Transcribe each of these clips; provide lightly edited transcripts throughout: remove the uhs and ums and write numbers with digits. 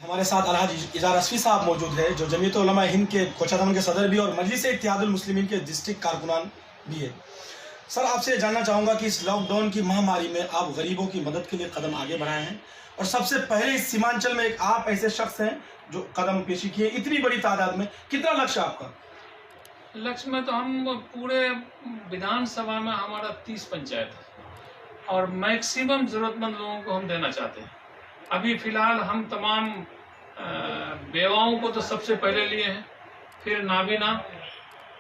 हमारे साथ अलहाज इजार असफी साहब मौजूद है, जो जमीयत उलमा हिंद के कोचाधाम के सदर भी और मजलिस इत्तेहादुल मुस्लिमीन के डिस्ट्रिक्ट कारकुनान भी है। सर, आपसे जानना चाहूँगा कि इस लॉकडाउन की महामारी में आप गरीबों की मदद के लिए कदम आगे बढ़ाए हैं, और सबसे पहले इस सीमांचल में एक आप ऐसे शख्स हैं जो कदम पेशी किए इतनी बड़ी तादाद में। कितना लक्ष्य आपका? लक्ष्य में तो हम पूरे विधानसभा में हमारा 30 पंचायत है और मैक्सिमम ज़रूरतमंद लोगों को हम देना चाहते हैं। अभी फ़िलहाल हम तमाम बेवाओं को तो सबसे पहले लिए हैं, फिर नाबीना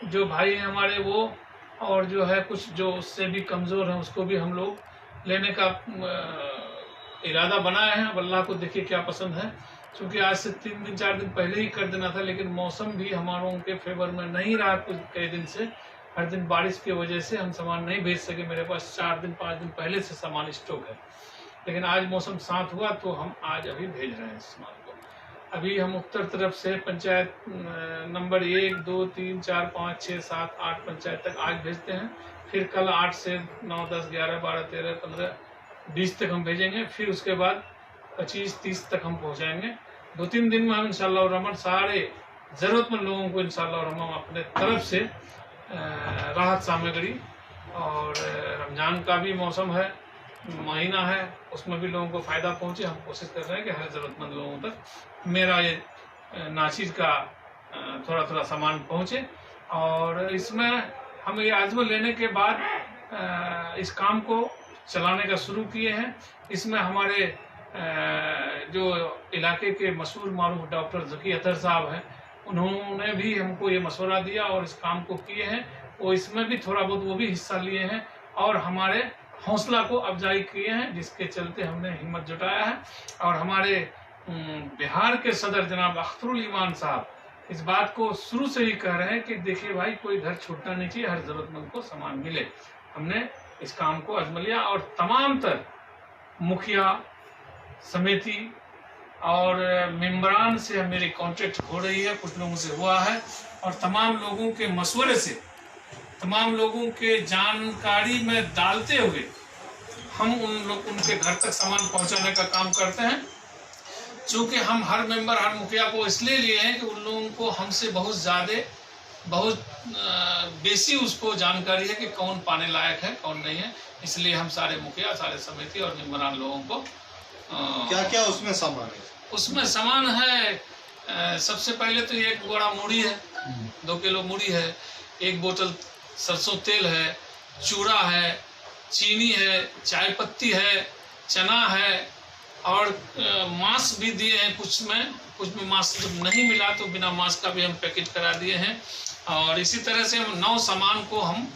जो भाई हैं हमारे वो, और जो है कुछ जो उससे भी कमज़ोर हैं उसको भी हम लोग लेने का इरादा बनाए हैं। अब अल्लाह को देखिए क्या पसंद है, क्योंकि आज से 3 दिन 4 दिन पहले ही कर देना था, लेकिन मौसम भी हमारों के फेवर में नहीं रहा। कुछ कई दिन से हर दिन बारिश की वजह से हम सामान नहीं भेज सके। मेरे पास 4 दिन 5 दिन पहले से सामान स्टॉक है, लेकिन आज मौसम शांत हुआ तो हम आज अभी भेज रहे हैं सामान को। अभी हम उत्तर तरफ से पंचायत नंबर 1, 2, 3, 4, 5, 6, 7, 8 पंचायत तक आज भेजते हैं। फिर कल 8 से 9, 10, 11, 12, 13, 15, 20 तक हम भेजेंगे। फिर उसके बाद 25, 30 तक हम पहुँचाएँगे। 2-3 दिन में हम इंशाअल्लाह रहमान सारे ज़रूरतमंद लोगों को इंशाअल्लाह रहमान अपने तरफ से राहत सामग्री, और रमज़ान का भी मौसम है, महीना है, उसमें भी लोगों को फ़ायदा पहुँचे। हम कोशिश कर रहे हैं कि हर ज़रूरतमंद लोगों तक मेरा ये नाचीज़ का थोड़ा थोड़ा सामान पहुँचे। और इसमें हम ये आज़म लेने के बाद इस काम को चलाने का शुरू किए हैं। इसमें हमारे जो इलाके के मशहूर मारूफ डॉक्टर ज़की अतर साहब हैं, उन्होंने भी हमको ये मशवरा दिया और इस काम को किए हैं। वो इसमें भी थोड़ा बहुत वो भी हिस्सा लिए हैं और हमारे हौसला को अफजाई किए हैं, जिसके चलते हमने हिम्मत जुटाया है। और हमारे बिहार के सदर जनाब अख्तरुल ईमान साहब इस बात को शुरू से ही कह रहे हैं कि देखिए भाई, कोई घर छूटना नहीं चाहिए, हर ज़रूरतमंद को सामान मिले। हमने इस काम को आज़मा लिया और तमाम तर मुखिया समिति और मेंबरान से मेरी कांटेक्ट हो रही है, कुछ लोगों से हुआ है, और तमाम लोगों के मशवरे से, तमाम लोगों के जानकारी में डालते हुए हम उनके घर तक सामान पहुंचाने का काम करते हैं। चूँकि हम हर मेंबर, हर मुखिया को इसलिए लिए हैं कि उन लोगों को हमसे बहुत बेसी उसको जानकारी है कि कौन पाने लायक है, कौन नहीं है। इसलिए हम सारे मुखिया, सारे समिति और मेंबरान लोगों को क्या क्या उसमें सामान है? उसमें सामान है, सबसे पहले तो एक बोरा मूढ़ी है, 2 किलो मूढ़ी है, 1 बोतल सरसों तेल है, चूड़ा है, चीनी है, चाय पत्ती है, चना है, और मांस भी दिए हैं। कुछ में मांस जब नहीं मिला तो बिना मांस का भी हम पैकेट करा दिए हैं। और इसी तरह से 9 सामान को हम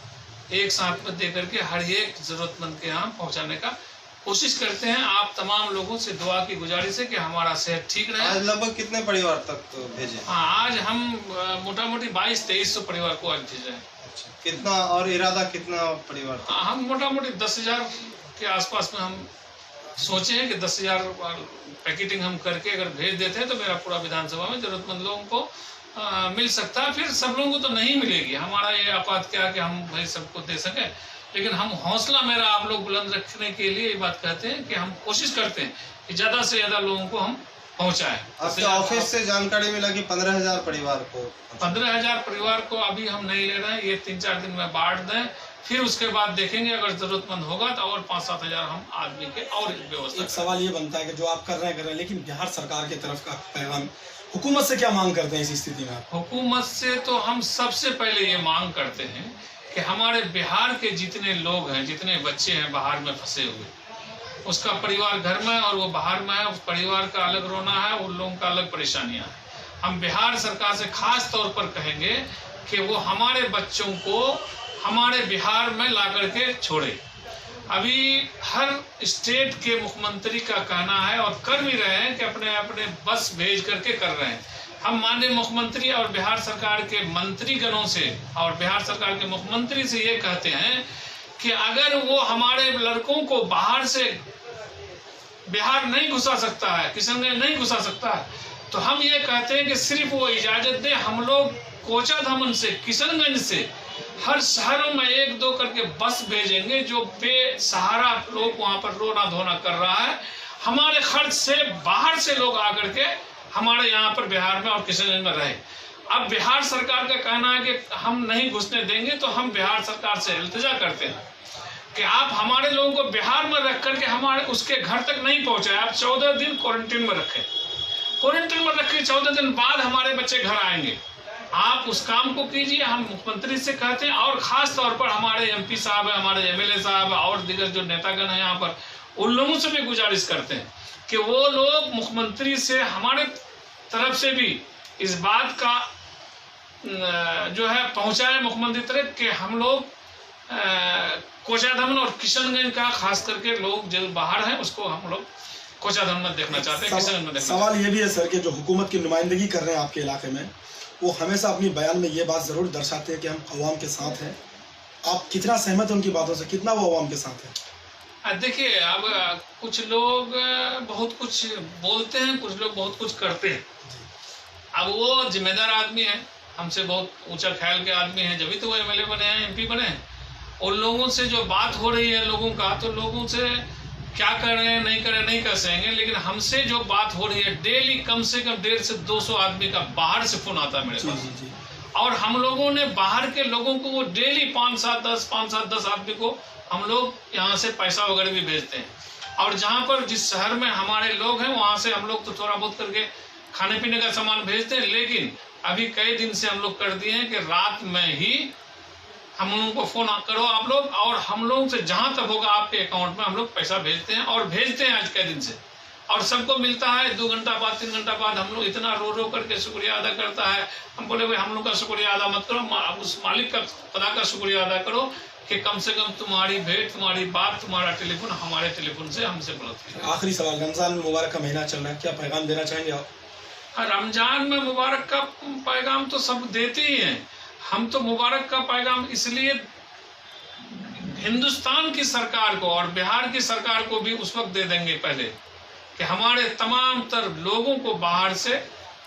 एक साथ में दे करके हर एक ज़रूरतमंद के यहाँ पहुँचाने का कोशिश करते हैं। आप तमाम लोगों से दुआ की गुजारिश है कि हमारा सेहत ठीक रहे। आज लगभग कितने परिवार तक तो भेजे? हाँ, आज हम मोटा मोटी 2200-2300 परिवार को आज भेज रहे हैं। अच्छा, कितना और इरादा कितना परिवार तक? हम मोटा मोटी 10,000 के आसपास में हम सोचे हैं कि 10,000 पैकेटिंग हम करके अगर भेज देते हैं तो मेरा पूरा विधानसभा में ज़रूरतमंद लोगों को मिल सकता है। फिर सब लोगों को तो नहीं मिलेगी, हमारा ये आपात क्या कि हम भाई सबको दे सकें, लेकिन हम हौसला मेरा आप लोग बुलंद रखने के लिए ये बात कहते हैं कि हम कोशिश करते हैं कि ज़्यादा से ज़्यादा लोगों को हम पहुँचाएं। आपके ऑफिस से जानकारी मिला कि 15,000 परिवार को 15,000 परिवार को अभी हम नहीं ले रहे हैं, ये 3-4 दिन में बांट दें, फिर उसके बाद देखेंगे अगर ज़रूरतमंद होगा तो और 5-7 हज़ार हम आदमी के और व्यवस्था। एक सवाल ये बनता है कि जो आप कर रहे हैं, लेकिन बिहार सरकार की तरफ का पैगाम, हुकूमत से क्या मांग करते हैं इस स्थिति में? हुकूमत से तो हम सबसे पहले ये मांग करते हैं कि हमारे बिहार के जितने लोग हैं, जितने बच्चे हैं बाहर में फंसे हुए, उसका परिवार घर में और वो बाहर में है, उस परिवार का अलग रोना है, उन लोगों का अलग परेशानियां हैं। हम बिहार सरकार से खास तौर पर कहेंगे कि वो हमारे बच्चों को हमारे बिहार में ला करके छोड़े। अभी हर स्टेट के मुख्यमंत्री का कहना है और कर भी रहे हैं कि अपने अपने बस भेज करके कर रहे हैं। हम माननीय मुख्यमंत्री और बिहार सरकार के मंत्रीगणों से और बिहार सरकार के मुख्यमंत्री से ये कहते हैं कि अगर वो हमारे लड़कों को बाहर से बिहार नहीं घुसा सकता है, किशनगंज नहीं घुसा सकता है, तो हम ये कहते हैं कि सिर्फ वो इजाज़त दे। हम लोग कोचाधाम से, किशनगंज से हर शहरों में 1-2 करके बस भेजेंगे, जो बेसहारा लोग वहाँ पर रोना धोना कर रहा है। हमारे खर्च से बाहर से लोग आकर के हमारे यहाँ पर बिहार में और किशनगंज में रहे। अब बिहार सरकार का कहना है कि हम नहीं घुसने देंगे, तो हम बिहार सरकार से इल्तिजा करते हैं कि आप हमारे लोगों को बिहार में रख करके हमारे उसके घर तक नहीं पहुंचाए, आप 14 दिन क्वारंटीन में रखें। क्वारंटीन में रखें, 14 दिन बाद हमारे बच्चे घर आएंगे। आप उस काम को कीजिए, हम मुख्यमंत्री से कहते हैं। और खास तौर पर हमारे एमपी साहब है, हमारे एमएलए साहब और दिग्गज जो नेतागण हैं यहाँ पर, उन लोगों से भी गुजारिश करते हैं कि वो लोग मुख्यमंत्री से हमारे तरफ से भी इस बात का जो है पहुंचाए मुख्यमंत्री तक कि हम लोग कोचाधाम और किशनगंज का खास करके लोग जो बाहर हैं उसको हम लोग कोचाधाम में देखना चाहते हैं, किशनगंज में देखना। सवाल ये भी है सर कि जो हुकूमत की नुमाइंदगी कर रहे हैं आपके इलाके में, वो हमेशा अपनी बयान में ये बात जरूर दर्शाते हैं कि हम अवाम के साथ हैं। आप कितना सहमत हैं उनकी बातों से, कितना वो अवाम के साथ है? देखिए, अब कुछ लोग बहुत कुछ बोलते हैं, कुछ लोग बहुत कुछ करते हैं। अब वो जिम्मेदार आदमी है, हमसे बहुत ऊंचा ख्याल के आदमी हैं, जब भी तो वो एमएलए बने हैं, एमपी बने हैं। और लोगों से जो बात हो रही है लोगों का, तो लोगों से क्या कर रहे हैं नहीं कर सकेंगे, लेकिन हमसे जो बात हो रही है डेली कम से कम 150 से 200 आदमी का बाहर से फोन आता है मेरे पास। और हम लोगों ने बाहर के लोगों को वो डेली 5-7-10 आदमी को हम लोग यहाँ से पैसा वगैरह भी भेजते हैं। और जहाँ पर जिस शहर में हमारे लोग हैं वहाँ से हम लोग तो थोड़ा बहुत करके खाने पीने का सामान भेजते हैं। लेकिन अभी कई दिन से हम लोग कर दिए हैं कि रात में ही हम लोगों को फोन करो आप लोग, और हम लोगों से जहां तक होगा आपके अकाउंट में हम लोग पैसा भेजते हैं। और भेजते हैं आज के दिन से, और सबको मिलता है 2 घंटा बाद 3 घंटा बाद। हम लोग इतना रो करके शुक्रिया अदा करता है। हम बोले भाई हम लोग का शुक्रिया अदा मत करो, उस मालिक का खुदा का शुक्रिया अदा करो कि कम से कम तुम्हारी भेंट, तुम्हारी बात, तुम्हारा टेलीफोन हमारे टेलीफोन से हमसे बुलाते। आखिरी सवाल, रमजान मुबारक का महीना चल रहा है, क्या पैगाम देना चाहेंगे आप? रमजान में मुबारक का पैगाम तो सब देते ही हैं। हम तो मुबारक का पैगाम इसलिए हिंदुस्तान की सरकार को और बिहार की सरकार को भी उस वक्त दे देंगे पहले कि हमारे तमाम तर लोगों को बाहर से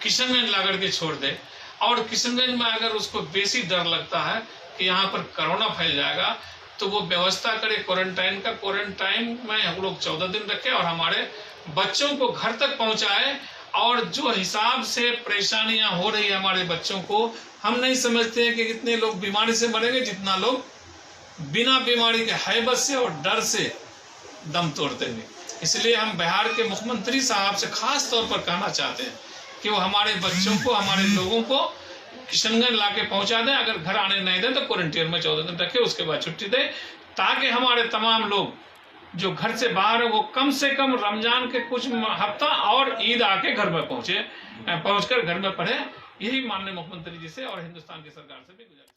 किशनगंज ला करके छोड़ दे। और किशनगंज में अगर उसको बेसी डर लगता है कि यहाँ पर कोरोना फैल जाएगा, तो वो व्यवस्था करे क्वारंटाइन का। क्वारंटाइन में हम लोग 14 दिन रखें और हमारे बच्चों को घर तक पहुँचाए। और जो हिसाब से परेशानियां हो रही है हमारे बच्चों को, हम नहीं समझते हैं कि कितने लोग बीमारी से मरेंगे जितना लोग बिना बीमारी के हैबत से और डर से दम तोड़ते हैं। इसलिए हम बिहार के मुख्यमंत्री साहब से खास तौर पर कहना चाहते हैं कि वो हमारे बच्चों को, हमारे लोगों को किशनगंज ला के पहुंचा दें। अगर घर आने नहीं दें तो क्वारंटीन में 14 दिन रखें, उसके बाद छुट्टी दें, ताकि हमारे तमाम लोग जो घर से बाहर है वो कम से कम रमजान के कुछ हफ्ता और ईद आके घर में पहुंचकर घर में पढ़े। यही माननीय मुख्यमंत्री जी से और हिंदुस्तान की सरकार से भी गुजारिश।